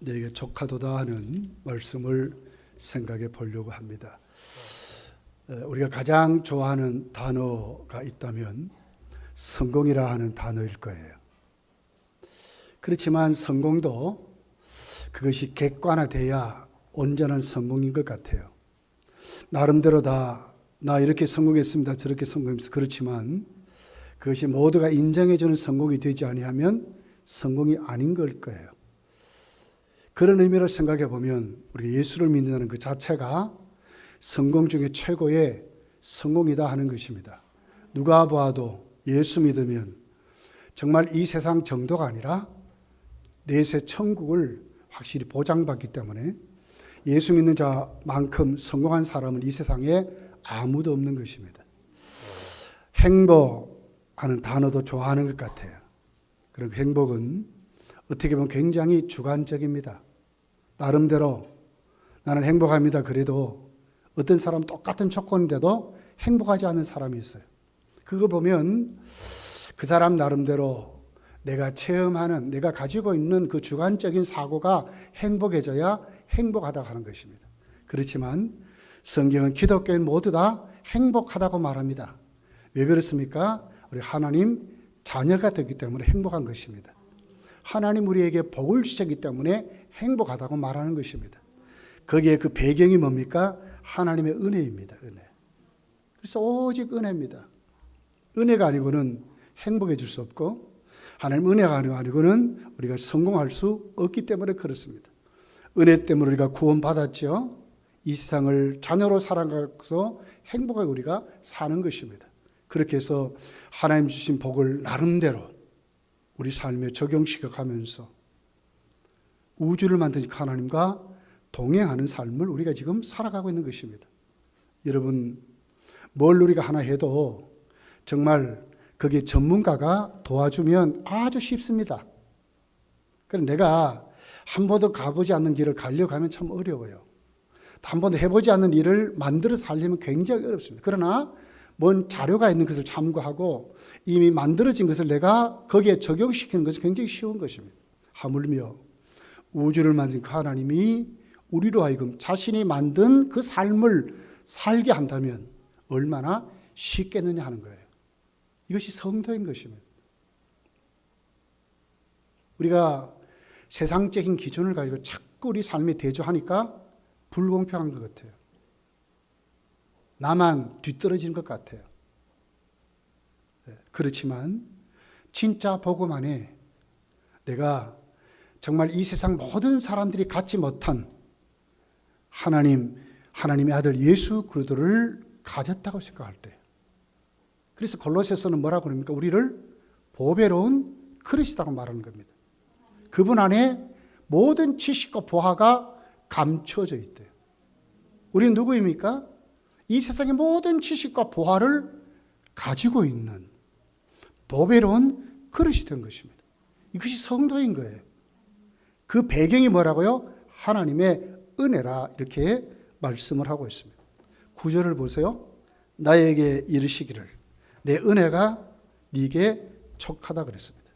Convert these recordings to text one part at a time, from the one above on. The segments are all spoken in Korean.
너에게 족하도다 하는 말씀을 생각해 보려고 합니다. 우리가 가장 좋아하는 단어가 있다면 성공이라 하는 단어일 거예요. 그렇지만 성공도 그것이 객관화돼야 온전한 성공인 것 같아요. 나름대로 나 이렇게 성공했습니다. 저렇게 성공했습니다. 그렇지만 그것이 모두가 인정해주는 성공이 되지 아니하면 성공이 아닌 걸 거예요. 그런 의미로 생각해 보면 우리가 예수를 믿는다는 그 자체가 성공 중에 최고의 성공이다 하는 것입니다. 누가 봐도 예수 믿으면 정말 이 세상 정도가 아니라 내세 천국을 확실히 보장받기 때문에 예수 믿는 자만큼 성공한 사람은 이 세상에 아무도 없는 것입니다. 행복하는 단어도 좋아하는 것 같아요. 그럼 행복은 어떻게 보면 굉장히 주관적입니다. 나름대로 나는 행복합니다. 그래도 어떤 사람은 똑같은 조건인데도 행복하지 않은 사람이 있어요. 그거 보면 그 사람 나름대로 내가 체험하는, 내가 가지고 있는 그 주관적인 사고가 행복해져야 행복하다고 하는 것입니다. 그렇지만 성경은 기독교인 모두 다 행복하다고 말합니다. 왜 그렇습니까? 우리 하나님 자녀가 되기 때문에 행복한 것입니다. 하나님 우리에게 복을 주셨기 때문에 행복하다고 말하는 것입니다. 거기에 그 배경이 뭡니까? 하나님의 은혜입니다. 은혜. 그래서 오직 은혜입니다. 은혜가 아니고는 행복해 줄 수 없고 하나님 은혜가 아니고는 우리가 성공할 수 없기 때문에 그렇습니다. 은혜 때문에 우리가 구원받았죠. 이 세상을 자녀로 살아가서 행복하게 우리가 사는 것입니다. 그렇게 해서 하나님 주신 복을 나름대로 우리 삶에 적용시켜 가면서 우주를 만드신 하나님과 동행하는 삶을 우리가 지금 살아가고 있는 것입니다. 여러분, 뭘 우리가 하나 해도 정말 거기에 전문가가 도와주면 아주 쉽습니다. 그럼 내가 한 번도 가보지 않는 길을 가려고 하면 참 어려워요. 한 번도 해보지 않는 일을 만들어 살려면 굉장히 어렵습니다. 그러나 뭔 자료가 있는 것을 참고하고 이미 만들어진 것을 내가 거기에 적용시키는 것은 굉장히 쉬운 것입니다. 하물며 우주를 만든 그 하나님이 우리로 하여금 자신이 만든 그 삶을 살게 한다면 얼마나 쉽겠느냐 하는 거예요. 이것이 성도인 것입니다. 우리가 세상적인 기준을 가지고 자꾸 우리 삶에 대조하니까 불공평한 것 같아요. 나만 뒤떨어지는 것 같아요. 그렇지만 진짜 복음 안에 내가 정말 이 세상 모든 사람들이 갖지 못한 하나님의 아들 예수 그리스도를 가졌다고 생각할 때, 그래서 골로새서는 뭐라고 합니까? 우리를 보배로운 그릇이라고 말하는 겁니다. 그분 안에 모든 지식과 보화가 감춰져 있대요. 우리는 누구입니까? 이 세상의 모든 지식과 보화를 가지고 있는 보배로운 그릇이 된 것입니다. 이것이 성도인 거예요. 그 배경이 뭐라고요? 하나님의 은혜라 이렇게 말씀을 하고 있습니다. 9절을 보세요. 나에게 이르시기를 내 은혜가 네게 족하다 그랬습니다.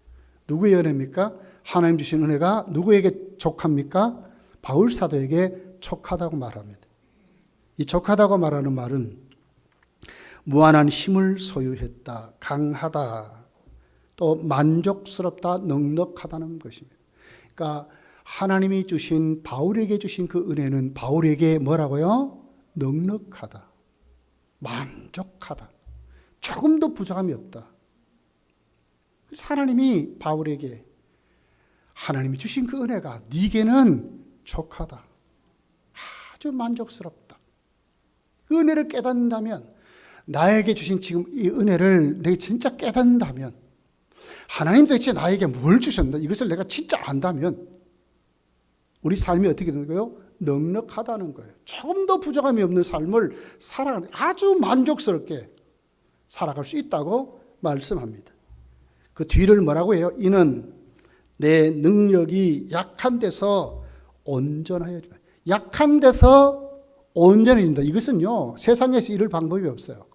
누구의 은혜입니까? 하나님 주신 은혜가 누구에게 족합니까? 바울 사도에게 족하다고 말합니다. 이 족하다고 말하는 말은 무한한 힘을 소유했다, 강하다, 또 만족스럽다, 넉넉하다는 것입니다. 그러니까 하나님이 주신 바울에게 주신 그 은혜는 바울에게 뭐라고요? 넉넉하다, 만족하다, 조금도 부족함이 없다. 하나님이 바울에게 하나님이 주신 그 은혜가 네게는 족하다, 아주 만족스럽다. 그 은혜를 깨닫는다면, 나에게 주신 지금 이 은혜를 내가 진짜 깨닫는다면, 하나님 도대체 나에게 뭘 주셨나? 이것을 내가 진짜 안다면 우리 삶이 어떻게 되는 거예요? 넉넉하다는 거예요. 조금도 부족함이 없는 삶을 살아가는, 아주 만족스럽게 살아갈 수 있다고 말씀합니다. 그 뒤를 뭐라고 해요? 이는 내 능력이 약한 데서 온전하여 준다. 약한 데서 온전해진다. 이것은요, 세상에서 이룰 방법이 없어요.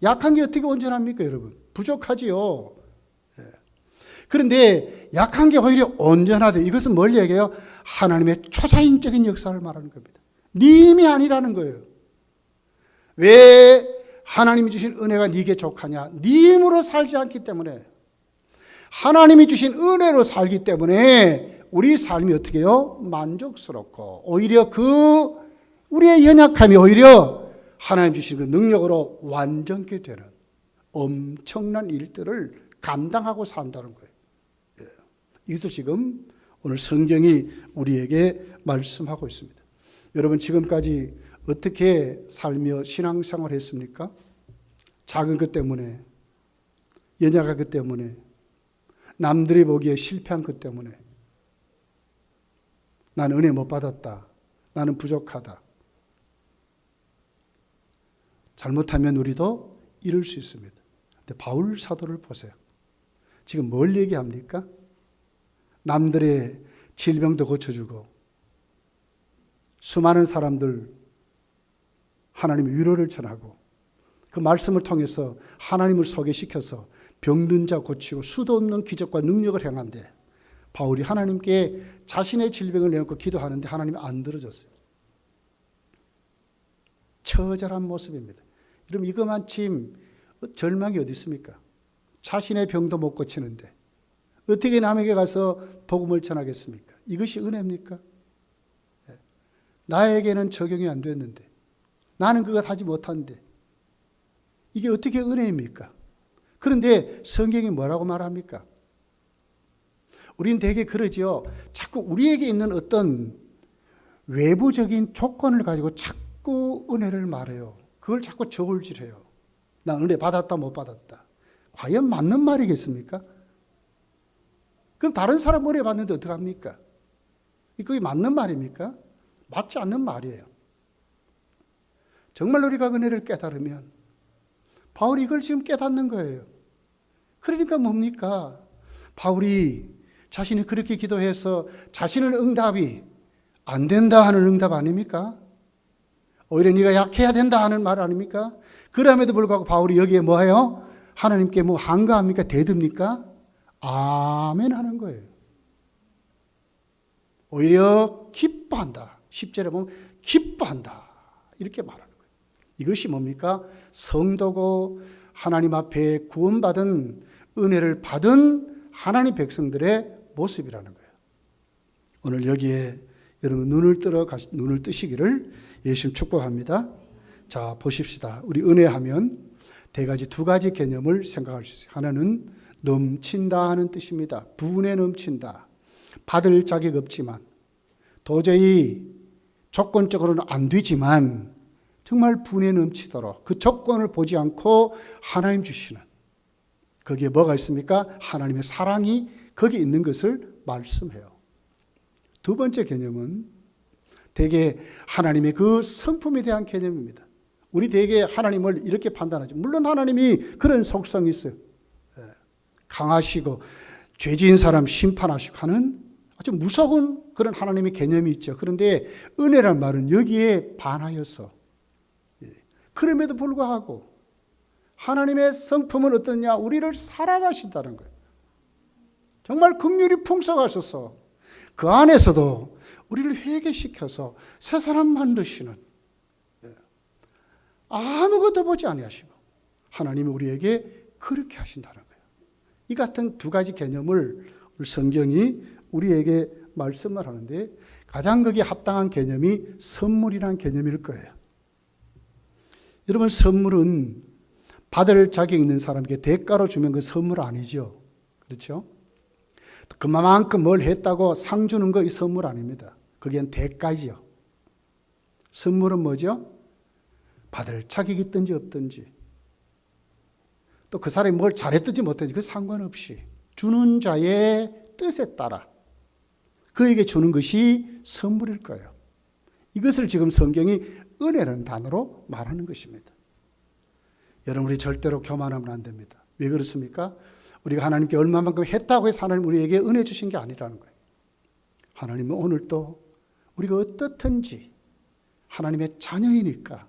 약한 게 어떻게 온전합니까, 여러분? 부족하지요. 그런데 약한 게 오히려 온전하다. 이것은 뭘 얘기해요? 하나님의 초자연적인 역사를 말하는 겁니다. 님이 아니라는 거예요. 왜 하나님이 주신 은혜가 네게 족하냐? 님으로 살지 않기 때문에, 하나님이 주신 은혜로 살기 때문에 우리 삶이 어떻게 해요? 만족스럽고, 오히려 우리의 연약함이 오히려 하나님 주신 그 능력으로 완전케 되는 엄청난 일들을 감당하고 산다는 거예요. 이것을 지금 오늘 성경이 우리에게 말씀하고 있습니다. 여러분, 지금까지 어떻게 살며 신앙생활을 했습니까? 작은 것 때문에, 연약한 것 때문에, 남들이 보기에 실패한 것 때문에, 나는 은혜 못 받았다, 나는 부족하다. 잘못하면 우리도 이럴 수 있습니다. 근데 바울 사도를 보세요. 지금 뭘 얘기합니까? 남들의 질병도 고쳐주고, 수많은 사람들 하나님의 위로를 전하고, 그 말씀을 통해서 하나님을 소개시켜서 병든 자 고치고 수도 없는 기적과 능력을 행한데, 바울이 하나님께 자신의 질병을 내놓고 기도하는데 하나님이 안 들어줬어요. 처절한 모습입니다. 여러분, 이거만큼 절망이 어디 있습니까? 자신의 병도 못 고치는데 어떻게 남에게 가서 복음을 전하겠습니까? 이것이 은혜입니까? 나에게는 적용이 안 됐는데, 나는 그것 하지 못한데, 이게 어떻게 은혜입니까? 그런데 성경이 뭐라고 말합니까? 우리는 되게 그러죠. 자꾸 우리에게 있는 어떤 외부적인 조건을 가지고 자꾸 은혜를 말해요. 그걸 자꾸 저울질해요. 난 은혜 받았다 못 받았다. 과연 맞는 말이겠습니까? 그럼 다른 사람 은혜 받는데 어떡합니까? 그게 맞는 말입니까? 맞지 않는 말이에요. 정말 우리가 은혜를 깨달으면, 바울이 이걸 지금 깨닫는 거예요. 그러니까 뭡니까? 바울이 자신이 그렇게 기도해서 자신의 응답이 안 된다 하는 응답 아닙니까? 오히려 네가 약해야 된다 하는 말 아닙니까? 그럼에도 불구하고 바울이 여기에 뭐예요? 하나님께 뭐 한가합니까? 대듭니까? 아멘 하는 거예요. 오히려 기뻐한다. 10절에 보면 기뻐한다. 이렇게 말하는 거예요. 이것이 뭡니까? 성도고 하나님 앞에 구원받은 은혜를 받은 하나님 백성들의 모습이라는 거예요. 오늘 여기에 여러분 눈을 뜨시기를 예수님 축복합니다. 자, 보십시다. 우리 은혜하면 두 가지 개념을 생각할 수 있어요. 하나는 넘친다 하는 뜻입니다. 분에 넘친다. 받을 자격 없지만, 도저히 조건적으로는 안 되지만 정말 분에 넘치도록 그 조건을 보지 않고 하나님 주시는, 거기에 뭐가 있습니까? 하나님의 사랑이 거기 있는 것을 말씀해요. 두 번째 개념은 대개 하나님의 그 성품에 대한 개념입니다. 우리 대개 하나님을 이렇게 판단하죠. 물론 하나님이 그런 속성이 있어요. 강하시고 죄지은 사람 심판하시고 하는 아주 무서운 그런 하나님의 개념이 있죠. 그런데 은혜란 말은 여기에 반하여서, 그럼에도 불구하고 하나님의 성품은 어떠냐? 우리를 사랑하신다는 거예요. 정말 긍휼이 풍성하셔서 그 안에서도 우리를 회개시켜서 새 사람 만드시는, 아무것도 보지 아니하시고 하나님이 우리에게 그렇게 하신다는 거예요. 이 같은 두 가지 개념을 성경이 우리에게 말씀을 하는데, 가장 거기에 합당한 개념이 선물이라는 개념일 거예요. 여러분, 선물은 받을 자격 있는 사람에게 대가로 주면 그 선물 아니죠. 그렇죠? 그만큼 뭘 했다고 상 주는 거 이 선물 아닙니다. 그게 대가지요. 선물은 뭐죠? 받을 자격이 있든지 없든지, 또 그 사람이 뭘 잘했든지 못했든지 그 상관없이 주는 자의 뜻에 따라 그에게 주는 것이 선물일 거예요. 이것을 지금 성경이 은혜라는 단어로 말하는 것입니다. 여러분, 우리 절대로 교만하면 안 됩니다. 왜 그렇습니까? 우리가 하나님께 얼마만큼 했다고 해서 하나님 우리에게 은혜 주신 게 아니라는 거예요. 하나님은 오늘도 우리가 어떻든지 하나님의 자녀이니까,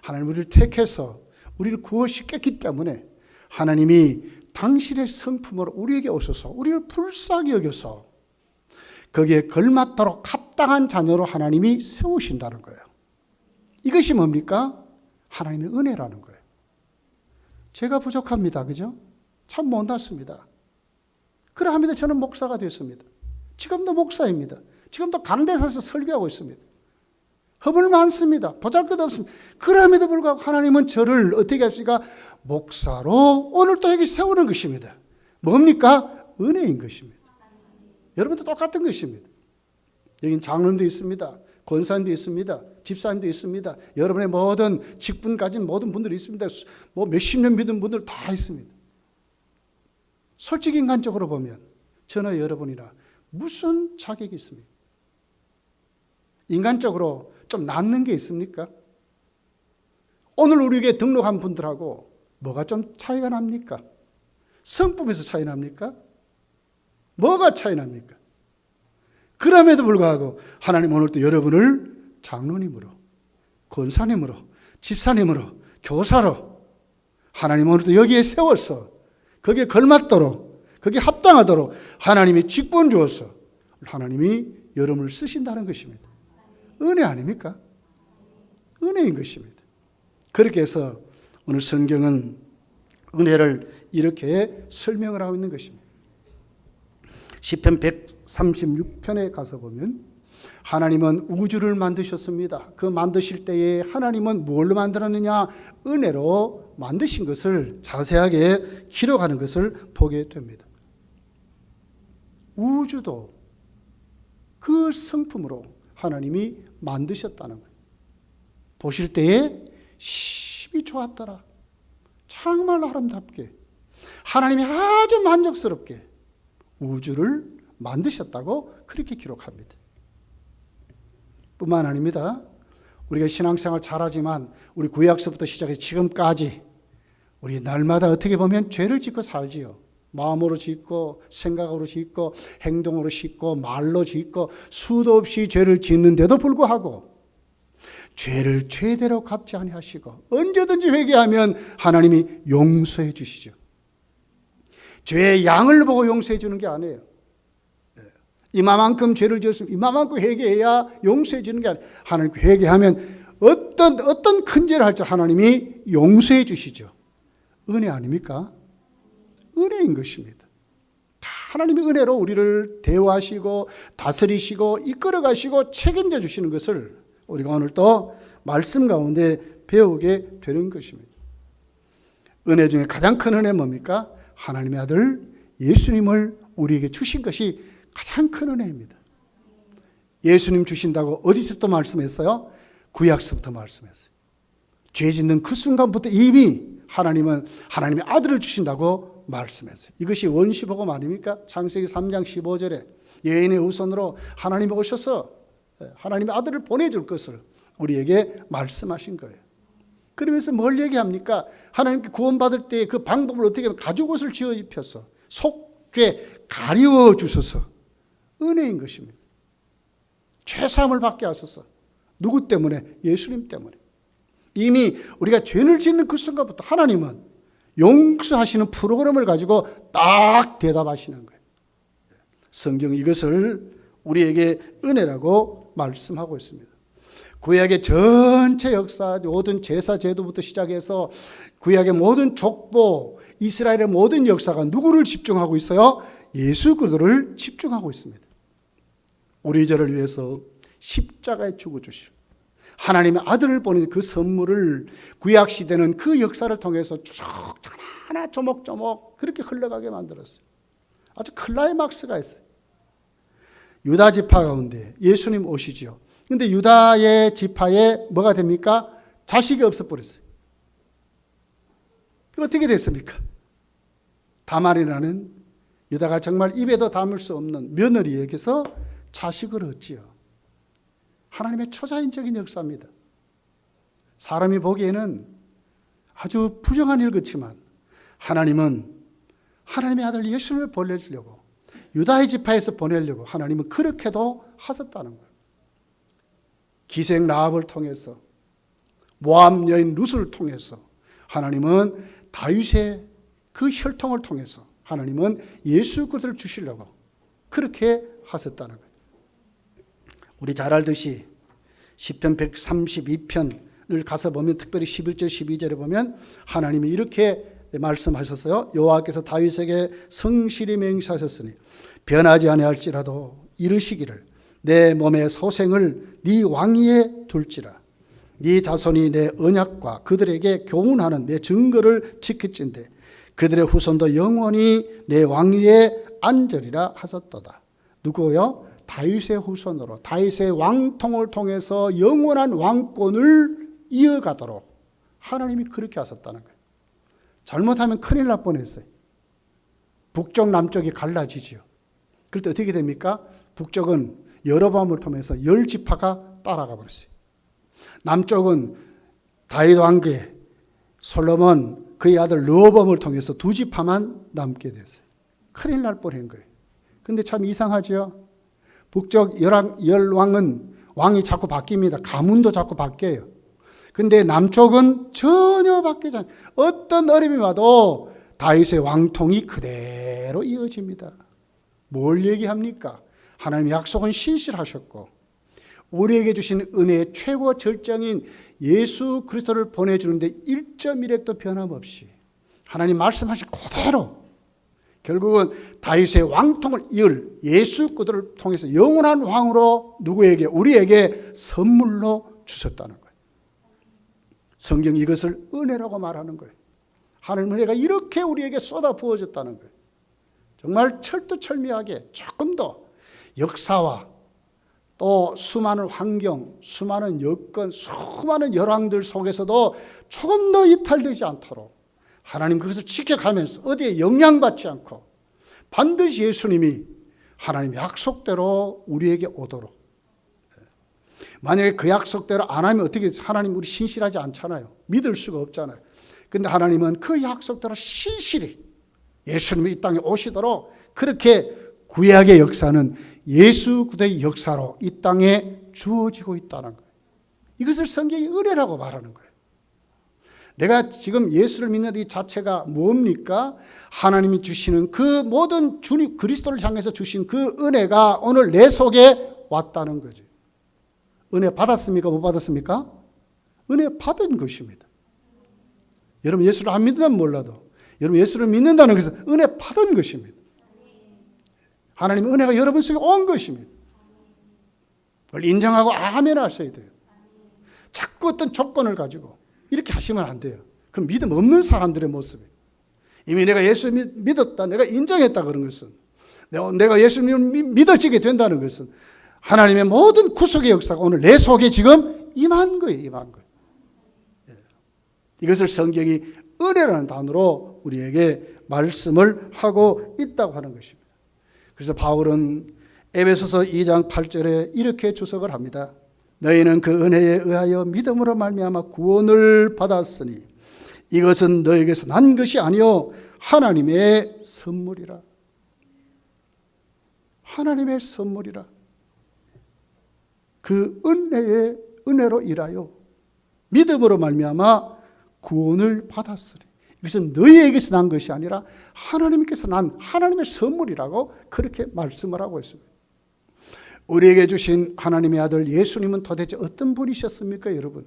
하나님 우리를 택해서 우리를 구원시켰기 때문에 하나님이 당신의 성품으로 우리에게 오셔서 우리를 불쌍히 여겨서 거기에 걸맞도록 합당한 자녀로 하나님이 세우신다는 거예요. 이것이 뭡니까? 하나님의 은혜라는 거예요. 제가 부족합니다. 그죠? 참 못났습니다. 그러합니다. 저는 목사가 됐습니다. 지금도 목사입니다. 지금도 강대사에서 설교하고 있습니다. 허물 많습니다. 보잘것없습니다. 그럼에도 불구하고 하나님은 저를 어떻게 하십니까? 목사로 오늘 또 여기 세우는 것입니다. 뭡니까? 은혜인 것입니다. 여러분도 똑같은 것입니다. 여기는 장로님도 있습니다. 권사님도 있습니다. 집사님도 있습니다. 여러분의 모든 직분 가진 모든 분들이 있습니다. 뭐 몇십 년 믿은 분들 다 있습니다. 솔직히 인간적으로 보면 저나 여러분이나 무슨 자격이 있습니까? 인간적으로 좀 낫는 게 있습니까? 오늘 우리에게 등록한 분들하고 뭐가 좀 차이가 납니까? 성품에서 차이 납니까? 뭐가 차이 납니까? 그럼에도 불구하고 하나님 오늘 또 여러분을 장로님으로, 권사님으로, 집사님으로, 교사로 하나님 오늘 또 여기에 세워서 거기에 걸맞도록, 거기에 합당하도록 하나님이 직분 주어서 하나님이 여러분을 쓰신다는 것입니다. 은혜 아닙니까? 은혜인 것입니다. 그렇게 해서 오늘 성경은 은혜를 이렇게 설명을 하고 있는 것입니다. 시편 136편에 가서 보면 하나님은 우주를 만드셨습니다. 그 만드실 때에 하나님은 뭘로 만들었느냐? 은혜로 만드신 것을 자세하게 기록하는 것을 보게 됩니다. 우주도 그 성품으로 하나님이 만드셨다는 거예요. 보실 때에 심히 좋았더라. 정말 아름답게 하나님이 아주 만족스럽게 우주를 만드셨다고 그렇게 기록합니다. 뿐만 아닙니다. 우리가 신앙생활 잘하지만 우리 구약서부터 시작해서 지금까지 우리 날마다 어떻게 보면 죄를 짓고 살지요. 마음으로 짓고 생각으로 짓고 행동으로 짓고 말로 짓고 수도 없이 죄를 짓는데도 불구하고 죄를 죄대로 갚지 아니하시고 언제든지 회개하면 하나님이 용서해 주시죠. 죄의 양을 보고 용서해 주는 게 아니에요. 이만큼 죄를 지었으면 이만큼 회개해야 용서해 주는 게 아니에요. 하나님 회개하면 어떤 큰 죄를 할지 하나님이 용서해 주시죠. 은혜 아닙니까? 은혜인 것입니다. 다 하나님의 은혜로 우리를 대우하시고 다스리시고 이끌어 가시고 책임져 주시는 것을 우리가 오늘 또 말씀 가운데 배우게 되는 것입니다. 은혜 중에 가장 큰 은혜 뭡니까? 하나님의 아들 예수님을 우리에게 주신 것이 가장 큰 은혜입니다. 예수님 주신다고 어디서부터 말씀했어요? 구약서부터 말씀했어요. 죄 짓는 그 순간부터 이미 하나님은 하나님의 아들을 주신다고 말씀했어요. 이것이 원시복음 아닙니까? 창세기 3장 15절에 여인의 후손으로 하나님이 오셔서 하나님의 아들을 보내줄 것을 우리에게 말씀하신 거예요. 그러면서 뭘 얘기합니까? 하나님께 구원받을 때 그 방법을 어떻게 하면 가죽옷을 지어 입혀서 속죄 가리워 주셔서 은혜인 것입니다. 죄사함을 받게 하셔서 누구 때문에? 예수님 때문에. 이미 우리가 죄를 짓는 그 순간부터 하나님은 용서하시는 프로그램을 가지고 딱 대답하시는 거예요. 성경 이것을 우리에게 은혜라고 말씀하고 있습니다. 구약의 전체 역사, 모든 제사 제도부터 시작해서 구약의 모든 족보, 이스라엘의 모든 역사가 누구를 집중하고 있어요? 예수 그리스도를 집중하고 있습니다. 우리 죄를 위해서 십자가에 죽어주시고 하나님의 아들을 보낸 그 선물을 구약 시대는 그 역사를 통해서 쭉 하나 조목조목 그렇게 흘러가게 만들었어요. 아주 클라이막스가 있어요. 유다 지파 가운데 예수님 오시죠. 그런데 유다의 지파에 뭐가 됩니까? 자식이 없어버렸어요. 어떻게 됐습니까? 다말이라는 유다가 정말 입에도 담을 수 없는 며느리에게서 자식을 얻지요. 하나님의 초자연적인 역사입니다. 사람이 보기에는 아주 부정한 일 같지만 하나님은 하나님의 아들 예수님을 보내려고 유다의 지파에서 보내려고 하나님은 그렇게도 하셨다는 거예요. 기생 라합을 통해서 모압 여인 룻을 통해서 하나님은 다윗의 그 그 혈통을 통해서 하나님은 예수 그리스도를 주시려고 그렇게 하셨다는 거예요. 우리 잘 알듯이 시편 132편을 가서 보면 특별히 11절 12절에 보면 하나님이 이렇게 말씀하셨어요. 여호와께서 다윗에게 성실히 맹세하셨으니 변하지 아니할지라도 이르시기를 내 몸의 소생을 네 왕위에 둘지라. 네 자손이 내 언약과 그들에게 교훈하는 내 증거를 지킬진대 그들의 후손도 영원히 내 왕위에 앉으리라 하셨도다. 누구요? 다윗의 후손으로 다윗의 왕통을 통해서 영원한 왕권을 이어가도록 하나님이 그렇게 하셨다는 거예요. 잘못하면 큰일 날 뻔했어요. 북쪽 남쪽이 갈라지죠. 그럴 때 어떻게 됩니까? 북쪽은 여로보암을 통해서 10지파가 따라가 버렸어요. 남쪽은 다윗 왕계 솔로몬 그의 아들 르호보암을 통해서 2지파만 남게 됐어요. 큰일 날 뻔한 거예요. 근데 참 이상하죠. 북쪽 열왕은 왕이 자꾸 바뀝니다. 가문도 자꾸 바뀌어요. 근데 남쪽은 전혀 바뀌지 않아요. 어떤 어려움이 와도 다윗의 왕통이 그대로 이어집니다. 뭘 얘기합니까? 하나님의 약속은 신실하셨고 우리에게 주신 은혜의 최고 절정인 예수 그리스도를 보내주는데 1.1핵도 변함없이 하나님 말씀하신 그대로 결국은 다윗의 왕통을 이을 예수 그리스도를 통해서 영원한 왕으로 누구에게? 우리에게 선물로 주셨다는 거예요. 성경이 이것을 은혜라고 말하는 거예요. 하나님 은혜가 이렇게 우리에게 쏟아 부어졌다는 거예요. 정말 철두철미하게 조금 더 역사와 또 수많은 환경, 수많은 여건, 수많은 열왕들 속에서도 조금 더 이탈되지 않도록 하나님 그것을 지켜가면서 어디에 영향받지 않고 반드시 예수님이 하나님의 약속대로 우리에게 오도록. 만약에 그 약속대로 안 하면 어떻게 하나님 우리 신실하지 않잖아요. 믿을 수가 없잖아요. 근데 하나님은 그 약속대로 신실히 예수님이 이 땅에 오시도록 그렇게 구약의 역사는 예수 그리스도의 역사로 이 땅에 주어지고 있다는 거예요. 이것을 성경이 은혜라고 말하는 거예요. 내가 지금 예수를 믿는 이 자체가 뭡니까? 하나님이 주시는 그 모든 주님 그리스도를 향해서 주신 그 은혜가 오늘 내 속에 왔다는 거죠. 은혜 받았습니까? 못 받았습니까? 은혜 받은 것입니다. 여러분 예수를 안 믿는다면 몰라도 여러분 예수를 믿는다는 것은 은혜 받은 것입니다. 하나님의 은혜가 여러분 속에 온 것입니다. 그걸 인정하고 아멘 하셔야 돼요. 자꾸 어떤 조건을 가지고 이렇게 하시면 안 돼요. 그럼 믿음 없는 사람들의 모습이에요. 이미 내가 예수 믿었다, 내가 인정했다 그런 것은 내가 예수님을 믿어지게 된다는 것은 하나님의 모든 구속의 역사가 오늘 내 속에 지금 임한 거예요. 임한 거예요. 이것을 성경이 은혜라는 단어로 우리에게 말씀을 하고 있다고 하는 것입니다. 그래서 바울은 에베소서 2장 8절에 이렇게 주석을 합니다. 너희는 그 은혜에 의하여 믿음으로 말미암아 구원을 받았으니 이것은 너에게서 난 것이 아니요 하나님의 선물이라. 하나님의 선물이라. 그 은혜로 인하여 믿음으로 말미암아 구원을 받았으니 이것은 너희에게서 난 것이 아니라 하나님께서 난 하나님의 선물이라고 그렇게 말씀을 하고 있습니다. 우리에게 주신 하나님의 아들 예수님은 도대체 어떤 분이셨습니까, 여러분?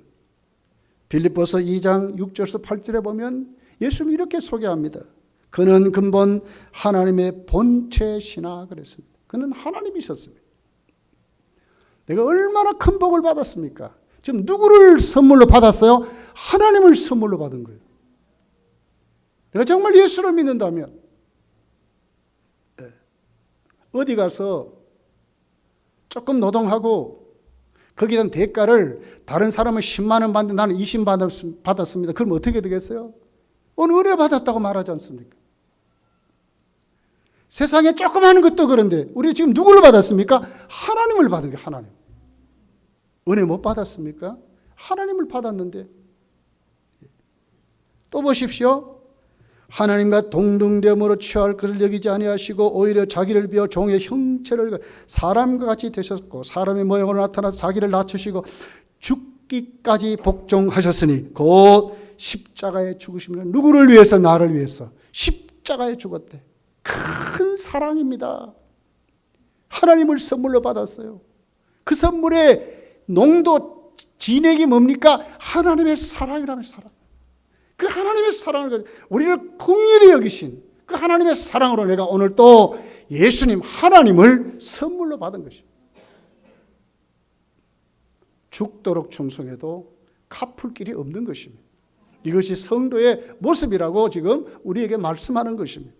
빌립보서 2장 6절에서 8절에 보면 예수님이 이렇게 소개합니다. 그는 근본 하나님의 본체시나 그랬습니다. 그는 하나님이셨습니다. 내가 얼마나 큰 복을 받았습니까? 지금 누구를 선물로 받았어요? 하나님을 선물로 받은 거예요. 내가 정말 예수를 믿는다면 어디 가서 조금 노동하고 거기에 대한 대가를 다른 사람은 10만 원 받는데 나는 20만 받았습니다. 그럼 어떻게 되겠어요? 오늘 은혜 받았다고 말하지 않습니까? 세상에 조금 하는 것도 그런데 우리 지금 누구를 받았습니까? 하나님을 받은 게 하나님. 은혜 못 받았습니까? 하나님을 받았는데. 또 보십시오. 하나님과 동등됨으로 취할 것을 여기지 아니하시고 오히려 자기를 비워 종의 형체를 사람과 같이 되셨고 사람의 모형으로 나타나서 자기를 낮추시고 죽기까지 복종하셨으니 곧 십자가에 죽으시면 누구를 위해서? 나를 위해서. 십자가에 죽었대. 큰 사랑입니다. 하나님을 선물로 받았어요. 그 선물의 농도, 진액이 뭡니까? 하나님의 사랑이라는 사랑. 그 하나님의 사랑을, 우리를 긍휼히 여기신 그 하나님의 사랑으로 내가 오늘 또 예수님, 하나님을 선물로 받은 것입니다. 죽도록 충성해도 갚을 길이 없는 것입니다. 이것이 성도의 모습이라고 지금 우리에게 말씀하는 것입니다.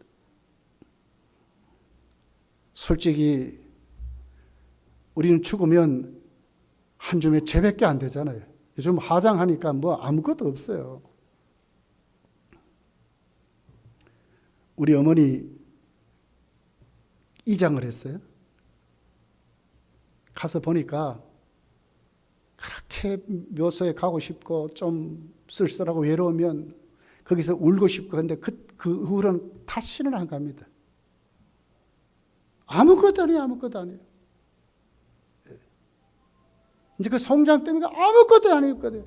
솔직히 우리는 죽으면 한 줌의 죄밖에 안 되잖아요. 요즘 화장하니까 뭐 아무것도 없어요. 우리 어머니 이장을 했어요. 가서 보니까 그렇게 묘소에 가고 싶고 좀 쓸쓸하고 외로우면 거기서 울고 싶고 근데 그 후로는 다시는 안 갑니다. 아무것도 아니에요. 아무것도 아니에요. 이제 그 성장 때문에 아무것도 아니거든요.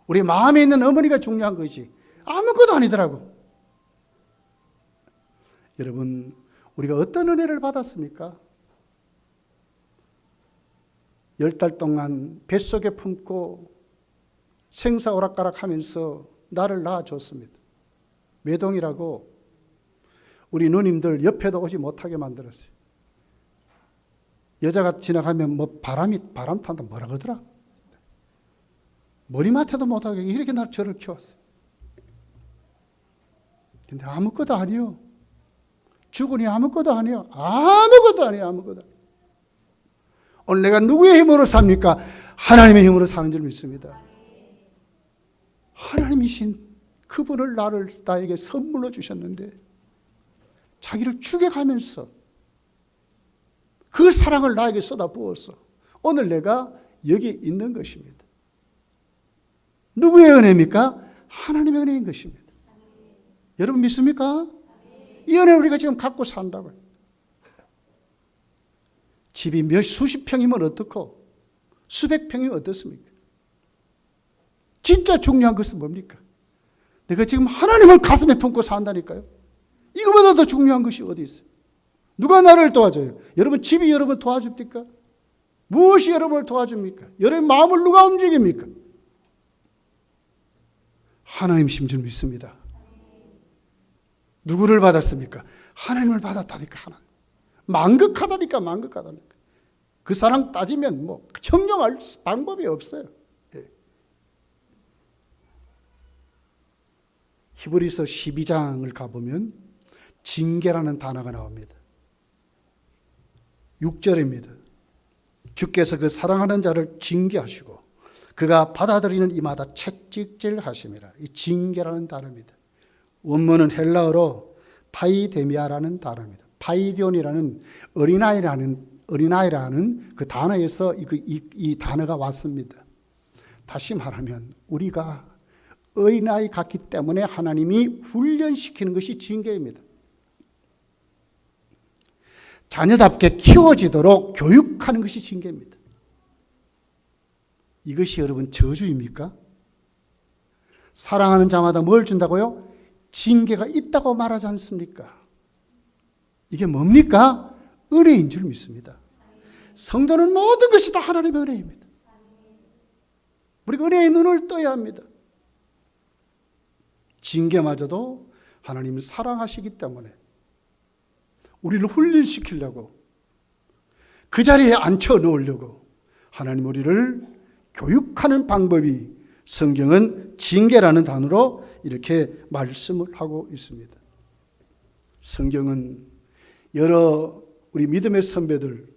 우리 마음에 있는 어머니가 중요한 것이 아무것도 아니더라고. 여러분, 우리가 어떤 은혜를 받았습니까? 10달 동안 뱃속에 품고 생사 오락가락 하면서 나를 낳아줬습니다. 외동이라고 우리 누님들 옆에도 오지 못하게 만들었어요. 여자가 지나가면 뭐 바람 탄다 뭐라 그러더라. 머리맡에도 못하게 이렇게 저를 키웠어요. 근데 아무것도 아니요. 죽으니 아무것도 아니요. 아무것도 아니요. 아무것도 아니요. 오늘 내가 누구의 힘으로 삽니까? 하나님의 힘으로 사는 줄 믿습니다. 하나님이신 그분을 나에게 선물로 주셨는데 자기를 죽여가면서 그 사랑을 나에게 쏟아부었어. 오늘 내가 여기 있는 것입니다. 누구의 은혜입니까? 하나님의 은혜인 것입니다. 여러분 믿습니까? 이 은혜를 우리가 지금 갖고 산다고요. 집이 수십 평이면 어떻고 수백 평이면 어떻습니까? 진짜 중요한 것은 뭡니까? 내가 지금 하나님을 가슴에 품고 산다니까요. 이거보다 더 중요한 것이 어디 있어요? 누가 나를 도와줘요? 여러분 집이 여러분을 도와줍니까? 무엇이 여러분을 도와줍니까? 여러분의 마음을 누가 움직입니까? 하나님이신 줄 믿습니다. 누구를 받았습니까? 하나님을 받았다니까. 하나님. 만극하다니까. 그 사랑 따지면 뭐 형용할 방법이 없어요. 예. 히브리서 12장을 가보면 징계라는 단어가 나옵니다. 6절입니다. 주께서 그 사랑하는 자를 징계하시고 그가 받아들이는 이마다 채찍질하심이라. 이 징계라는 단어입니다. 원문은 헬라어로 파이데미아라는 단어입니다. 파이디온이라는 어린아이라는 그 단어에서 이 단어가 왔습니다. 다시 말하면 우리가 어린아이 같기 때문에 하나님이 훈련시키는 것이 징계입니다. 자녀답게 키워지도록 교육하는 것이 징계입니다. 이것이 여러분 저주입니까? 사랑하는 자마다 뭘 준다고요? 징계가 있다고 말하지 않습니까? 이게 뭡니까? 은혜인 줄 믿습니다. 성도는 모든 것이 다 하나님의 은혜입니다. 우리가 은혜의 눈을 떠야 합니다. 징계마저도 하나님을 사랑하시기 때문에 우리를 훈련시키려고 그 자리에 앉혀 놓으려고 하나님 우리를 교육하는 방법이 성경은 징계라는 단어로 이렇게 말씀을 하고 있습니다. 성경은 여러 우리 믿음의 선배들,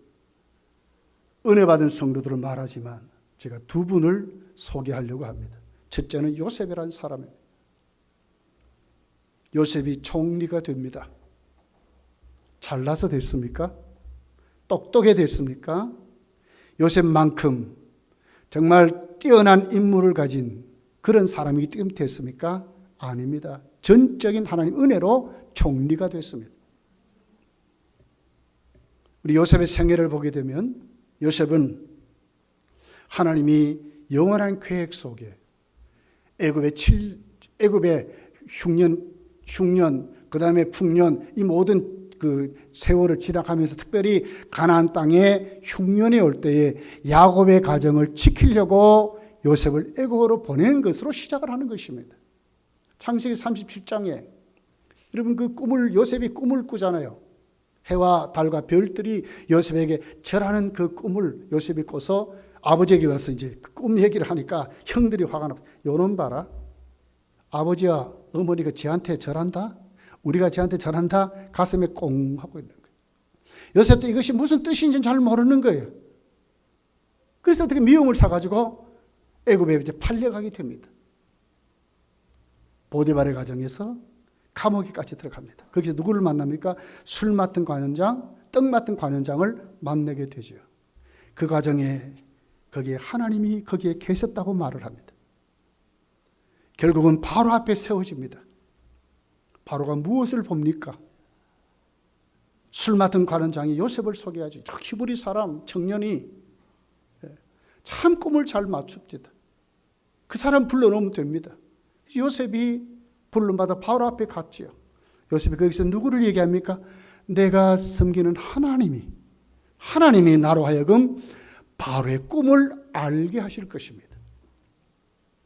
은혜 받은 성도들을 말하지만 제가 두 분을 소개하려고 합니다. 첫째는 요셉이라는 사람입니다. 요셉이 총리가 됩니다. 잘나서 됐습니까? 똑똑해 됐습니까? 요셉만큼 정말 뛰어난 인물을 가진 그런 사람이 됐습니까? 아닙니다. 전적인 하나님 은혜로 총리가 됐습니다. 우리 요셉의 생애를 보게 되면 요셉은 하나님이 영원한 계획 속에 애굽의 흉년 그 다음에 풍년, 이 모든 그 세월을 지나가면서 특별히 가나안 땅에 흉년이 올 때에 야곱의 가정을 지키려고 요셉을 애굽으로 보낸 것으로 시작을 하는 것입니다. 창세기 37장에 여러분 그 요셉이 꿈을 꾸잖아요. 해와 달과 별들이 요셉에게 절하는 그 꿈을 요셉이 꿔서 아버지에게 와서 이제 꿈 얘기를 하니까 형들이 화가 나고, 요놈 봐라. 아버지와 어머니가 지한테 절한다? 우리가 지한테 절한다? 가슴에 꽁 하고 있는 거예요. 요셉도 이것이 무슨 뜻인지는 잘 모르는 거예요. 그래서 어떻게 미움을 사가지고 애굽에 이제 팔려가게 됩니다. 보디발의 가정에서 감옥에까지 들어갑니다. 거기서 누구를 만납니까? 술 맡은 관원장, 떡 맡은 관원장을 만나게 되죠. 그 가정에 거기에 하나님이 거기에 계셨다고 말을 합니다. 결국은 바로 앞에 세워집니다. 바로가 무엇을 봅니까? 술 맡은 관원장이 요셉을 소개하죠. 저 히브리 사람 청년이 참 꿈을 잘 맞춥니다. 그 사람 불러놓으면 됩니다. 요셉이 불러받아 바로 앞에 갔지요. 요셉이 거기서 누구를 얘기합니까? 내가 섬기는 하나님이 나로 하여금 바로의 꿈을 알게 하실 것입니다.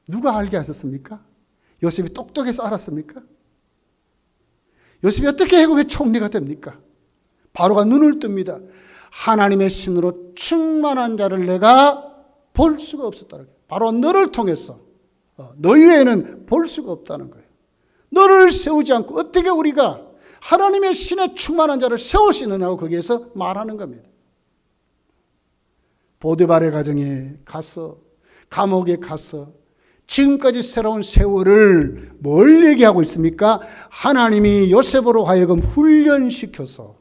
누가 알게 하셨습니까? 요셉이 똑똑해서 알았습니까? 요셉이 어떻게 애굽의 총리가 됩니까? 바로가 눈을 뜹니다. 하나님의 신으로 충만한 자를 내가 볼 수가 없었다는 거예요. 바로 너를 통해서 너희 외에는 볼 수가 없다는 거예요. 너를 세우지 않고 어떻게 우리가 하나님의 신에 충만한 자를 세울 수 있느냐고 거기에서 말하는 겁니다. 보디발의 가정에 가서 감옥에 가서 지금까지 새로운 세월을 뭘 얘기하고 있습니까? 하나님이 요셉으로 하여금 훈련시켜서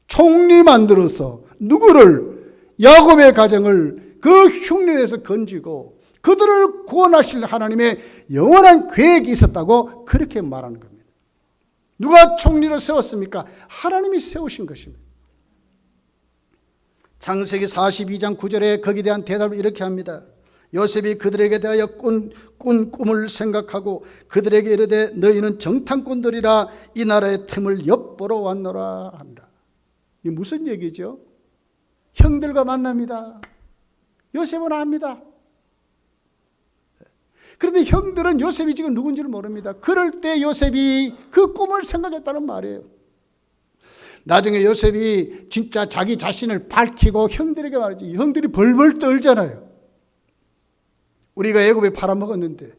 총리 만들어서 누구를? 야곱의 가정을 그 흉년에서 건지고 그들을 구원하실 하나님의 영원한 계획이 있었다고 그렇게 말하는 겁니다. 누가 총리로 세웠습니까? 하나님이 세우신 것입니다. 창세기 42장 9절에 거기에 대한 대답을 이렇게 합니다. 요셉이 그들에게 대하여 꾼 꿈을 생각하고 그들에게 이르되 너희는 정탐꾼들이라 이 나라의 틈을 엿보러 왔노라 한다. 이게 무슨 얘기죠? 형들과 만납니다. 요셉은 압니다. 그런데 형들은 요셉이 지금 누군지를 모릅니다. 그럴 때 요셉이 그 꿈을 생각했다는 말이에요. 나중에 요셉이 진짜 자기 자신을 밝히고 형들에게 말하죠. 형들이 벌벌 떨잖아요. 우리가 애굽에 팔아먹었는데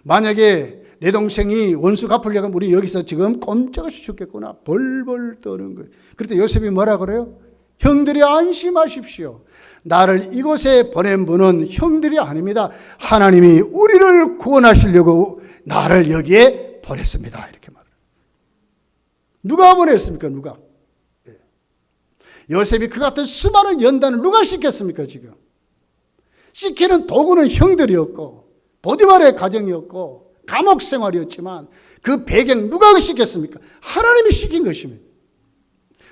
만약에 내 동생이 원수 갚으려고 하면 우리 여기서 지금 꼼짝없이 죽겠구나. 벌벌 떠는 거예요. 그때 요셉이 뭐라 그래요? 형들이 안심하십시오. 나를 이곳에 보낸 분은 형들이 아닙니다. 하나님이 우리를 구원하시려고 나를 여기에 보냈습니다. 이렇게 말해요. 누가 보냈습니까? 누가? 요셉이 그 같은 수많은 연단을 누가 시켰습니까? 지금 시키는 도구는 형들이었고 보디발의 가정이었고 감옥 생활이었지만 그 배경 누가 시켰습니까? 하나님이 시킨 것입니다.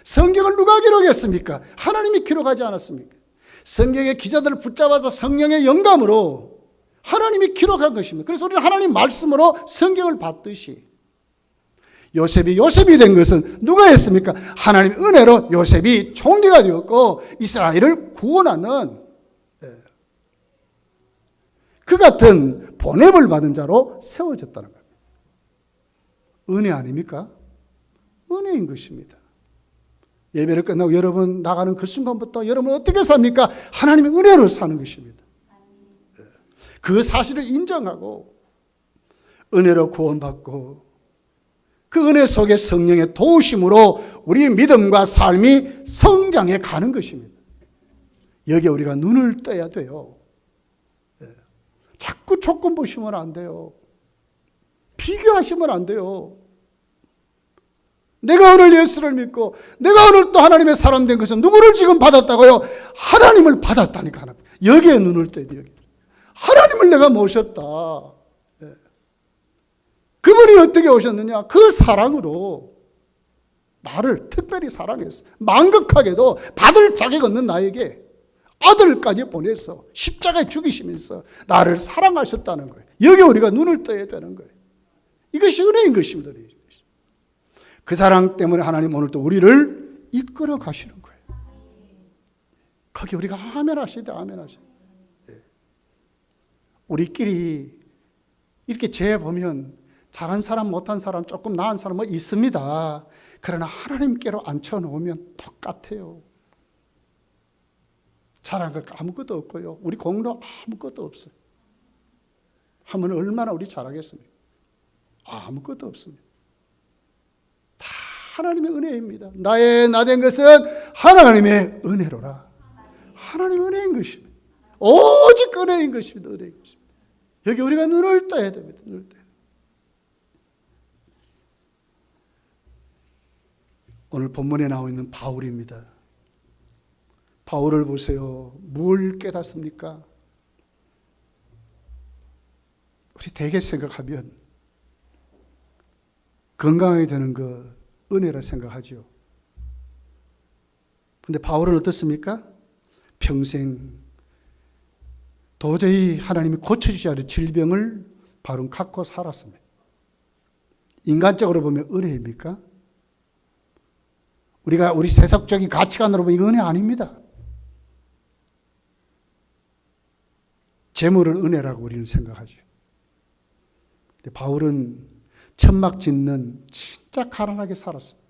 성경을 누가 기록했습니까? 하나님이 기록하지 않았습니까? 성경의 기자들을 붙잡아서 성령의 영감으로 하나님이 기록한 것입니다. 그래서 우리는 하나님 말씀으로 성경을 받듯이 요셉이 된 것은 누가 했습니까? 하나님 은혜로 요셉이 총리가 되었고 이스라엘을 구원하는 그 같은 보냄을 받은 자로 세워졌다는 겁니다. 은혜 아닙니까? 은혜인 것입니다. 예배를 끝나고 여러분 나가는 그 순간부터 여러분 어떻게 삽니까? 하나님의 은혜로 사는 것입니다. 그 사실을 인정하고 은혜로 구원받고 그 은혜 속에 성령의 도우심으로 우리의 믿음과 삶이 성장해 가는 것입니다. 여기에 우리가 눈을 떠야 돼요. 자꾸 조건 보시면 안 돼요. 비교하시면 안 돼요. 내가 오늘 예수를 믿고 내가 오늘 또 하나님의 사람 된 것은 누구를 지금 받았다고요? 하나님을 받았다니까. 여기에 눈을 떠야 돼요. 하나님을 내가 모셨다. 그분이 어떻게 오셨느냐? 그 사랑으로 나를 특별히 사랑했어. 망극하게도 받을 자격 없는 나에게 아들까지 보내서 십자가에 죽이시면서 나를 사랑하셨다는 거예요. 여기 우리가 눈을 떠야 되는 거예요. 이것이 은혜인 것입니다. 그 사랑 때문에 하나님 오늘 또 우리를 이끌어 가시는 거예요. 거기 우리가 아멘 하시되 아멘 하시되. 우리끼리 이렇게 재보면 잘한 사람 못한 사람 조금 나은 사람 뭐 있습니다. 그러나 하나님께로 앉혀놓으면 똑같아요. 잘한 것 아무것도 없고요. 우리 공로 아무것도 없어요. 하면 얼마나 우리 잘하겠습니까? 아무것도 없습니다. 다 하나님의 은혜입니다. 나 된 것은 하나님의 은혜로라. 하나님의 은혜인 것입니다. 오직 은혜인 것입니다. 은혜인 것입니다. 여기 우리가 눈을 떠야 됩니다. 눈을 떠야 됩니다. 오늘 본문에 나와 있는 바울입니다. 바울을 보세요. 뭘 깨닫습니까? 우리 대개 생각하면 건강하게 되는 거 은혜라 생각하죠. 그런데 바울은 어떻습니까? 평생 도저히 하나님이 고쳐주지 않을 질병을 바로 갖고 살았습니다. 인간적으로 보면 은혜입니까? 우리 세속적인 가치관으로 보면 이거 은혜 아닙니다. 재물은 은혜라고 우리는 생각하죠. 근데 바울은 천막 짓는 진짜 가난하게 살았습니다.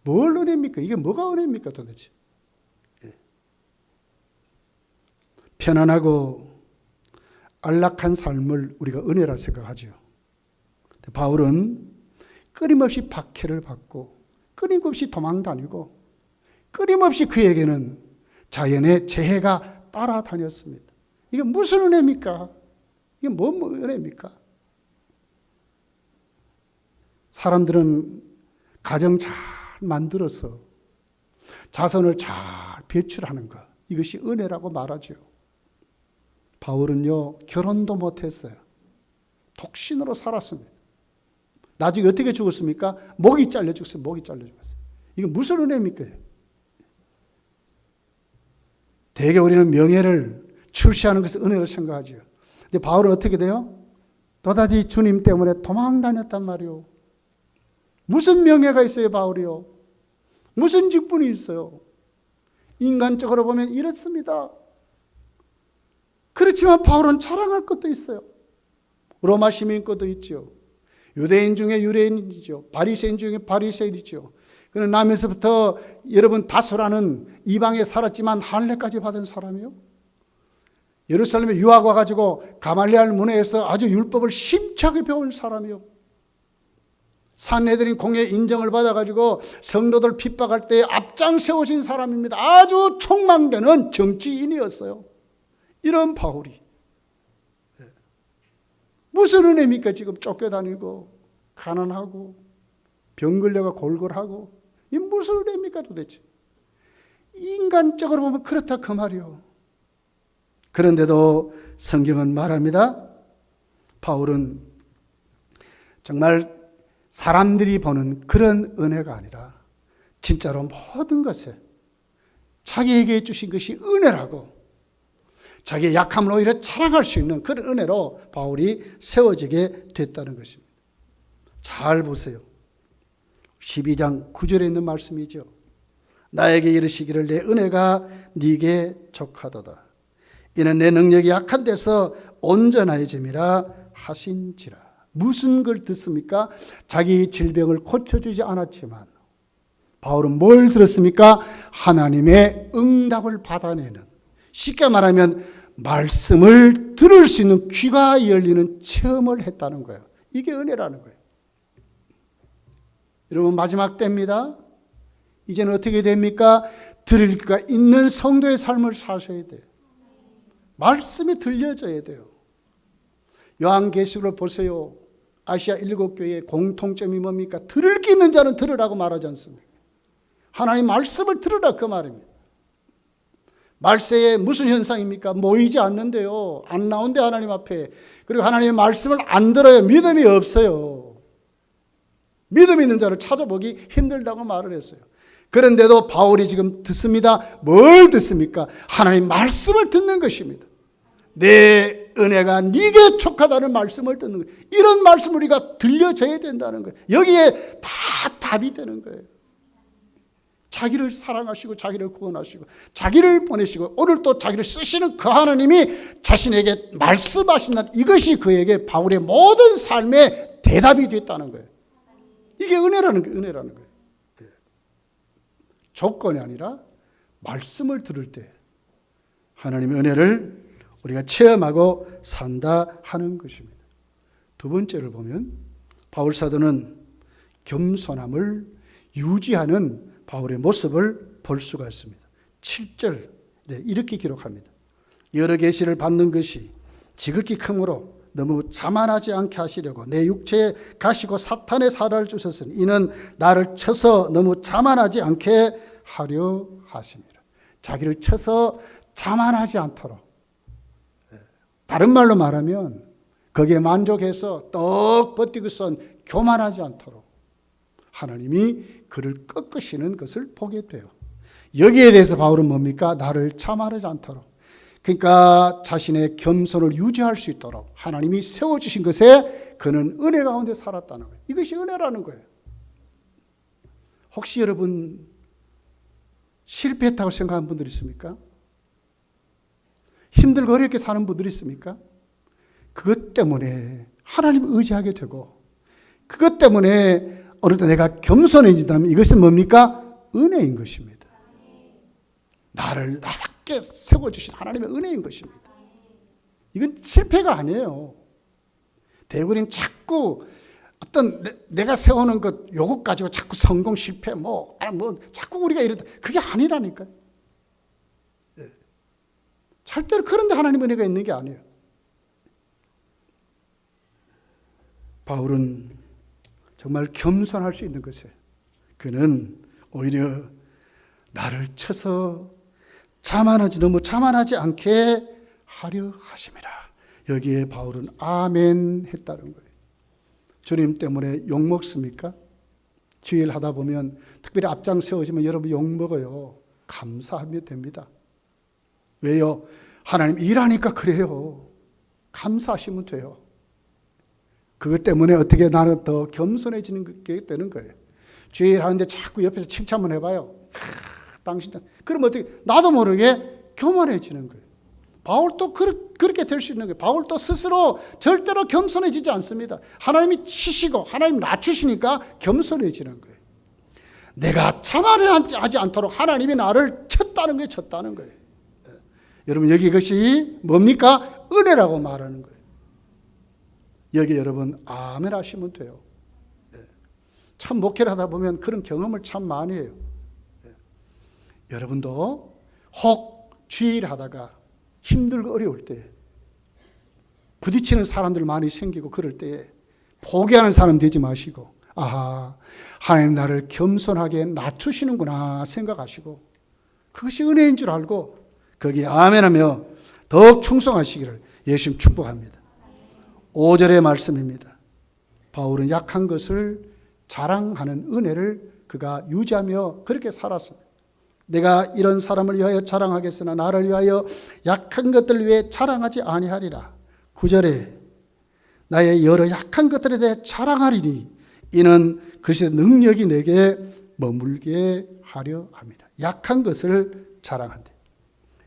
뭘 은혜입니까? 이게 뭐가 은혜입니까 도대체? 편안하고 안락한 삶을 우리가 은혜라 생각하죠. 근데 바울은 끊임없이 박해를 받고 끊임없이 도망다니고 끊임없이 그에게는 자연의 재해가 따라다녔습니다. 이게 무슨 은혜입니까? 이게 뭔 은혜입니까? 사람들은 가정 잘 만들어서 자손을 잘 배출하는 것, 이것이 은혜라고 말하죠. 바울은요, 결혼도 못했어요. 독신으로 살았습니다. 나중에 어떻게 죽었습니까? 목이 잘려 죽었어요. 목이 잘려 죽었어요. 이게 무슨 은혜입니까? 대개 우리는 명예를 출시하는 것을 은혜로 생각하죠. 근데 바울은 어떻게 돼요? 또다시 주님 때문에 도망 다녔단 말이요. 무슨 명예가 있어요, 바울이요? 무슨 직분이 있어요? 인간적으로 보면 이렇습니다. 그렇지만 바울은 자랑할 것도 있어요. 로마 시민 것도 있죠. 유대인 중에 유대인이죠. 바리새인 중에 바리새인이죠. 그는 남에서부터 여러분 다소라는 이방에 살았지만 할례까지 받은 사람이요. 예루살렘에 유학 와가지고 가말리알 문화에서 아주 율법을 심차게 배운 사람이요. 산헤드린 공회 인정을 받아가지고 성도들 핍박할 때 앞장 세워진 사람입니다. 아주 촉망되는 정치인이었어요. 이런 바울이 무슨 은혜입니까? 지금 쫓겨다니고 가난하고 병 걸려가 골골하고 이 무슨 은혜입니까 도대체? 인간적으로 보면 그렇다 그 말이요. 그런데도 성경은 말합니다. 바울은 정말 사람들이 보는 그런 은혜가 아니라 진짜로 모든 것에 자기에게 주신 것이 은혜라고 자기의 약함을 오히려 자랑할 수 있는 그런 은혜로 바울이 세워지게 됐다는 것입니다. 잘 보세요. 12장 9절에 있는 말씀이죠. 나에게 이르시기를 내 은혜가 네게 족하도다. 이는 내 능력이 약한 데서 온전하여짐이라 하신지라. 무슨 걸 듣습니까? 자기 질병을 고쳐주지 않았지만 바울은 뭘 들었습니까? 하나님의 응답을 받아내는, 쉽게 말하면 말씀을 들을 수 있는 귀가 열리는 체험을 했다는 거예요. 이게 은혜라는 거예요. 여러분 마지막 때입니다. 이제는 어떻게 됩니까? 들을 귀가 있는 성도의 삶을 사셔야 돼요. 말씀이 들려져야 돼요. 요한계시록을 보세요. 아시아 7교회의 공통점이 뭡니까? 들을 귀 있는 자는 들으라고 말하지 않습니까? 하나님 말씀을 들으라 그 말입니다. 말세에 무슨 현상입니까? 모이지 않는데요. 안 나온대 하나님 앞에. 그리고 하나님의 말씀을 안 들어요. 믿음이 없어요. 믿음 있는 자를 찾아보기 힘들다고 말을 했어요. 그런데도 바울이 지금 듣습니다. 뭘 듣습니까? 하나님 말씀을 듣는 것입니다. 내 은혜가 네게 족하다는 말씀을 듣는 거예요. 이런 말씀을 우리가 들려줘야 된다는 거예요. 여기에 다 답이 되는 거예요. 자기를 사랑하시고 자기를 구원하시고 자기를 보내시고 오늘 또 자기를 쓰시는 그 하나님이 자신에게 말씀하신다는 이것이 그에게 바울의 모든 삶의 대답이 됐다는 거예요. 이게 은혜라는 거예요. 은혜라는 거예요. 조건이 아니라 말씀을 들을 때 하나님의 은혜를 우리가 체험하고 산다 하는 것입니다. 두 번째를 보면 바울 사도는 겸손함을 유지하는 바울의 모습을 볼 수가 있습니다. 7절 이렇게 기록합니다. 여러 계시를 받는 것이 지극히 크므로 너무 자만하지 않게 하시려고 내 육체에 가시고 사탄의 살을 주셨으니 이는 나를 쳐서 너무 자만하지 않게 하려 하십니다. 자기를 쳐서 자만하지 않도록, 다른 말로 말하면 거기에 만족해서 떡 버티고선 교만하지 않도록 하나님이 그를 꺾으시는 것을 보게 돼요. 여기에 대해서 바울은 뭡니까? 나를 자만하지 않도록, 그러니까 자신의 겸손을 유지할 수 있도록 하나님이 세워주신 것에 그는 은혜 가운데 살았다는 거예요. 이것이 은혜라는 거예요. 혹시 여러분 실패했다고 생각하는 분들 있습니까? 힘들고 어렵게 사는 분들이 있습니까? 그것 때문에 하나님을 의지하게 되고 그것 때문에 어느 때 내가 겸손해진다면 이것은 뭡니까? 은혜인 것입니다. 나를 나답게 세워주신 하나님의 은혜인 것입니다. 이건 실패가 아니에요. 대부분 자꾸 어떤 내가 세우는 것 요것 가지고 자꾸 성공 실패 자꾸 우리가 이러다 그게 아니라니까요. 절대로 그런데 하나님 은혜가 있는 게 아니에요. 바울은 정말 겸손할 수 있는 것이에요. 그는 오히려 나를 쳐서 너무 자만하지 않게 하려 하심이라. 여기에 바울은 아멘 했다는 거예요. 주님 때문에 욕먹습니까? 주일 하다 보면 특별히 앞장 세워지면 여러분 욕먹어요. 감사하면 됩니다. 왜요? 하나님 일하니까 그래요. 감사하시면 돼요. 그것 때문에 어떻게 나는 더 겸손해지는 게 되는 거예요. 주일 하는데 자꾸 옆에서 칭찬만 해봐요. 당신, 그러면 어떻게, 나도 모르게 교만해지는 거예요. 바울도 그렇게 될 수 있는 거예요. 바울도 스스로 절대로 겸손해지지 않습니다. 하나님이 치시고 하나님 낮추시니까 겸손해지는 거예요. 내가 자만하지 않도록 하나님이 나를 쳤다는 거예요. 여러분 여기 이것이 뭡니까? 은혜라고 말하는 거예요. 여기 여러분 아멘 하시면 돼요. 참 목회를 하다 보면 그런 경험을 참 많이 해요. 여러분도 혹 주일 하다가 힘들고 어려울 때 부딪히는 사람들 많이 생기고 그럴 때에 포기하는 사람 되지 마시고 아하, 하나님 나를 겸손하게 낮추시는구나 생각하시고 그것이 은혜인 줄 알고 거기에 아멘하며 더욱 충성하시기를 예수님 축복합니다. 5절의 말씀입니다. 바울은 약한 것을 자랑하는 은혜를 그가 유지하며 그렇게 살았습니다. 내가 이런 사람을 위하여 자랑하겠으나 나를 위하여 약한 것들 위해 자랑하지 아니하리라. 9절에 나의 여러 약한 것들에 대해 자랑하리니 이는 그것의 능력이 내게 머물게 하려 합니다. 약한 것을 자랑한대.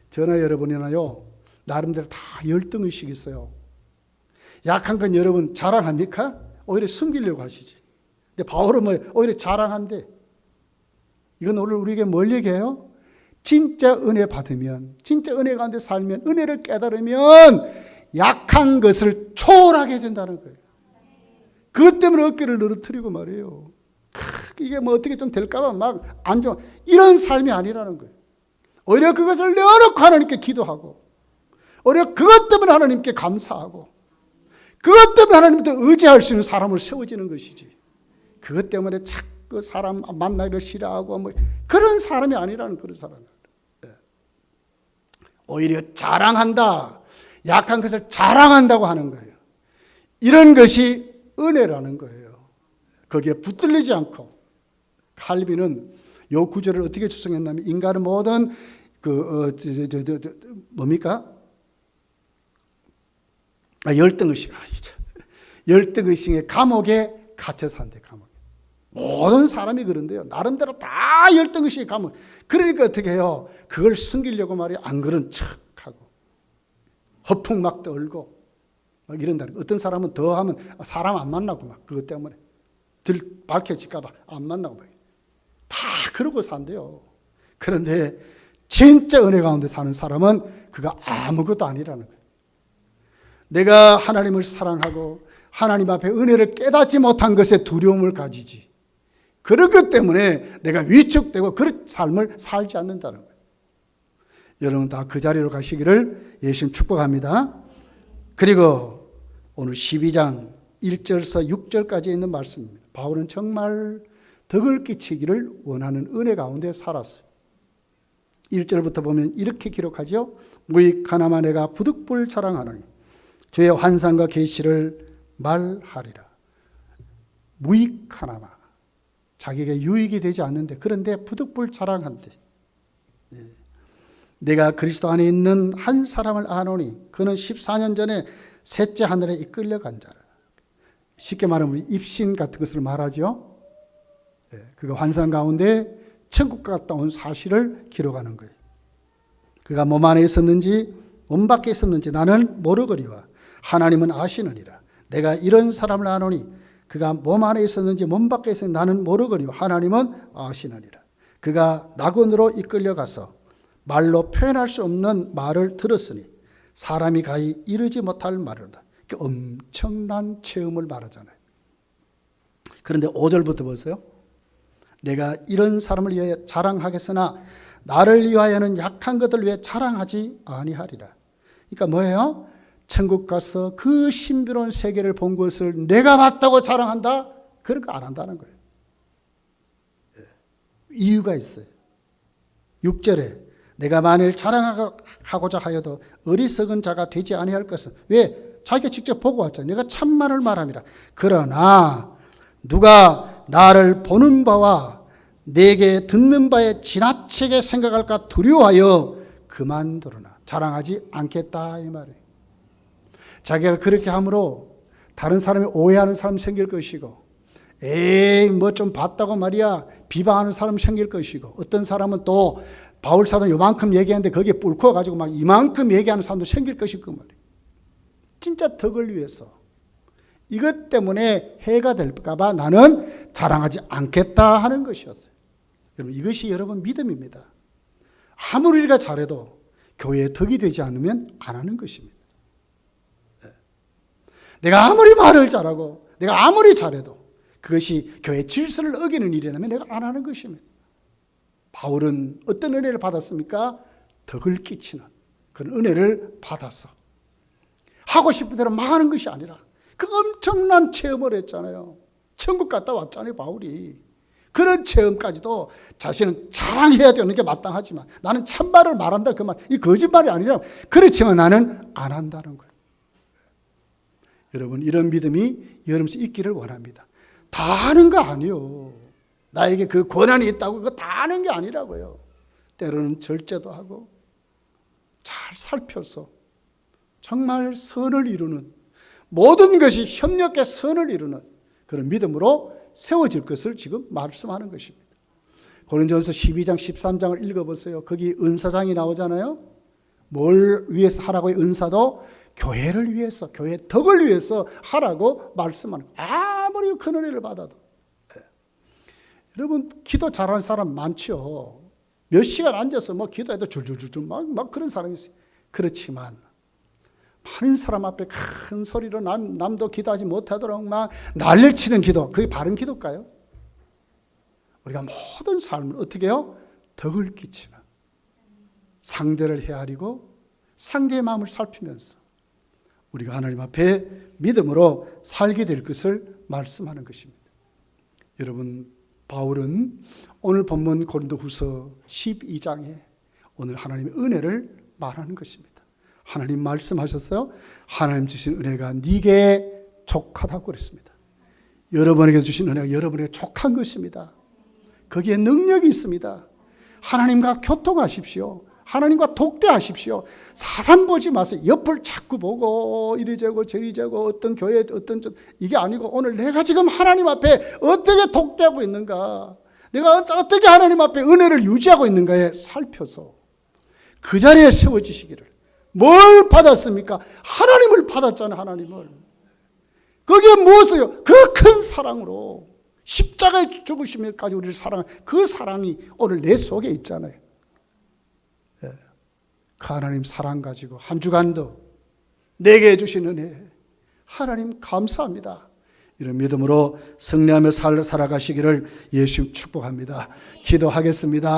저나 여러분이나요 나름대로 다 열등의식이 있어요. 약한 건 여러분 자랑합니까? 오히려 숨기려고 하시지. 근데 바울은 오히려 자랑한대. 이건 오늘 우리에게 뭘 얘기해요? 진짜 은혜 받으면, 진짜 은혜 가운데 살면, 은혜를 깨달으면 약한 것을 초월하게 된다는 거예요. 그것 때문에 어깨를 늘어뜨리고 말이에요. 이게 어떻게 좀 될까봐 막 안 좋아. 이런 삶이 아니라는 거예요. 오히려 그것을 내어놓고 하나님께 기도하고, 오히려 그것 때문에 하나님께 감사하고, 그것 때문에 하나님께 의지할 수 있는 사람을 세워지는 것이지. 그것 때문에 자꾸 사람 만나기를 싫어하고 그런 사람이 아니라는 그런 사람이에요. 오히려 자랑한다. 약한 것을 자랑한다고 하는 거예요. 이런 것이 은혜라는 거예요. 거기에 붙들리지 않고 칼빈은 이 구절을 어떻게 추정했냐면 인간은 모든 뭡니까? 열등의식, 열등의식의 감옥에 갇혀 산대. 감옥에. 모든 사람이 그런데요. 나름대로 다 열등의식의 감옥. 그러니까 어떻게 해요? 그걸 숨기려고 말이야. 안 그런 척하고 허풍 막 떨고 막 이런다는 거예요. 어떤 사람은 더 하면 사람 안 만나고 막 그것 때문에 밝혀질까 봐 안 만나고 막 다 그러고 산대요. 그런데 진짜 은혜 가운데 사는 사람은 그가 아무것도 아니라는 거예요. 내가 하나님을 사랑하고 하나님 앞에 은혜를 깨닫지 못한 것에 두려움을 가지지. 그런 것 때문에 내가 위축되고 그런 삶을 살지 않는다는 거예요. 여러분 다 그 자리로 가시기를 예수님 축복합니다. 그리고 오늘 12장 1절에서 6절까지 있는 말씀입니다. 바울은 정말 덕을 끼치기를 원하는 은혜 가운데 살았어요. 1절부터 보면 이렇게 기록하죠. 무익하나마 내가 부득불 자랑하노니 주의 환상과 계시를 말하리라. 무익하나마 자기에게 유익이 되지 않는데 그런데 부득불 자랑한대. 내가 그리스도 안에 있는 한 사람을 아노니 그는 14년 전에 셋째 하늘에 이끌려간 자라. 쉽게 말하면 입신 같은 것을 말하죠. 그가 환상 가운데 천국 갔다 온 사실을 기록하는 거예요. 그가 몸 안에 있었는지 몸 밖에 있었는지 나는 모르거니와 하나님은 아시느니라. 내가 이런 사람을 아노니 그가 몸 안에 있었는지 몸 밖에 있었는지 나는 모르거니와 하나님은 아시느니라. 그가 낙원으로 이끌려가서 말로 표현할 수 없는 말을 들었으니 사람이 가히 이르지 못할 말이다. 엄청난 체험을 말하잖아요. 그런데 5절부터 보세요. 내가 이런 사람을 위해 자랑하겠으나 나를 위하여는 약한 것을 위해 자랑하지 아니하리라. 그러니까 뭐예요? 천국 가서 그 신비로운 세계를 본 것을 내가 봤다고 자랑한다? 그런 거 안 한다는 거예요. 이유가 있어요. 6절에 내가 만일 자랑하고자 하여도 어리석은 자가 되지 아니할 것은 왜? 자기가 직접 보고 왔잖아요. 내가 참말을 말함이라. 그러나 누가 나를 보는 바와 내게 듣는 바에 지나치게 생각할까 두려워하여 그만두려나. 자랑하지 않겠다 이 말이에요. 자기가 그렇게 함으로 다른 사람이 오해하는 사람 생길 것이고 에이 뭐 좀 봤다고 말이야 비방하는 사람 생길 것이고 어떤 사람은 또 바울 사도 요만큼 얘기하는데 거기에 뿔코 가지고 막 이만큼 얘기하는 사람도 생길 것이고 말이에요. 진짜 덕을 위해서 이것 때문에 해가 될까 봐 나는 자랑하지 않겠다 하는 것이었어요. 여러분 이것이 여러분 믿음입니다. 아무리 우리가 잘해도 교회에 덕이 되지 않으면 안 하는 것입니다. 내가 아무리 말을 잘하고 내가 아무리 잘해도 그것이 교회 질서를 어기는 일이라면 내가 안 하는 것입니다. 바울은 어떤 은혜를 받았습니까? 덕을 끼치는 그런 은혜를 받았어. 하고 싶은 대로 막 하는 것이 아니라 그 엄청난 체험을 했잖아요. 천국 갔다 왔잖아요, 바울이. 그런 체험까지도 자신은 자랑해야 되는 게 마땅하지만 나는 참말을 말한다 그 말, 이 거짓말이 아니라 그렇지만 나는 안 한다는 거예요. 여러분 이런 믿음이 여러분께 있기를 원합니다. 다 하는 거 아니에요. 나에게 그 권한이 있다고 그거 다 하는 게 아니라고요. 때로는 절제도 하고 잘 살펴서 정말 선을 이루는 모든 것이 협력해 선을 이루는 그런 믿음으로 세워질 것을 지금 말씀하는 것입니다. 고린도전서 12장 13장을 읽어보세요. 거기 은사장이 나오잖아요. 뭘 위해서 하라고요? 은사도 교회를 위해서 교회 덕을 위해서 하라고 말씀하는 거예요. 아무리 큰 은혜를 받아도. 여러분 기도 잘하는 사람 많죠. 몇 시간 앉아서 뭐 기도해도 줄줄줄줄 막 그런 사람이 있어요. 그렇지만 많은 사람 앞에 큰 소리로 남도 기도하지 못하도록 막 난리를 치는 기도, 그게 바른 기도일까요? 우리가 모든 삶을 어떻게 해요? 덕을 끼치는 상대를 헤아리고 상대의 마음을 살피면서 우리가 하나님 앞에 믿음으로 살게 될 것을 말씀하는 것입니다. 여러분 바울은 오늘 본문 고린도후서 12장에 오늘 하나님의 은혜를 말하는 것입니다. 하나님 말씀하셨어요. 하나님 주신 은혜가 네게 족하다고 그랬습니다. 여러분에게 주신 은혜가 여러분에게 족한 것입니다. 거기에 능력이 있습니다. 하나님과 교통하십시오. 하나님과 독대하십시오. 사람 보지 마세요. 옆을 자꾸 보고 이리저고 저리저고 어떤 교회 어떤 이게 아니고 오늘 내가 지금 하나님 앞에 어떻게 독대하고 있는가, 내가 어떻게 하나님 앞에 은혜를 유지하고 있는가에 살펴서 그 자리에 세워지시기를. 뭘 받았습니까? 하나님을 받았잖아요. 하나님을. 그게 무엇이요? 그 큰 사랑으로 십자가에 죽으시면까지 우리를 사랑한 그 사랑이 오늘 내 속에 있잖아요. 예. 그 하나님 사랑 가지고 한 주간도 내게 해주신 은혜 하나님 감사합니다. 이런 믿음으로 승리하며 살아가시기를 예수 축복합니다. 기도하겠습니다.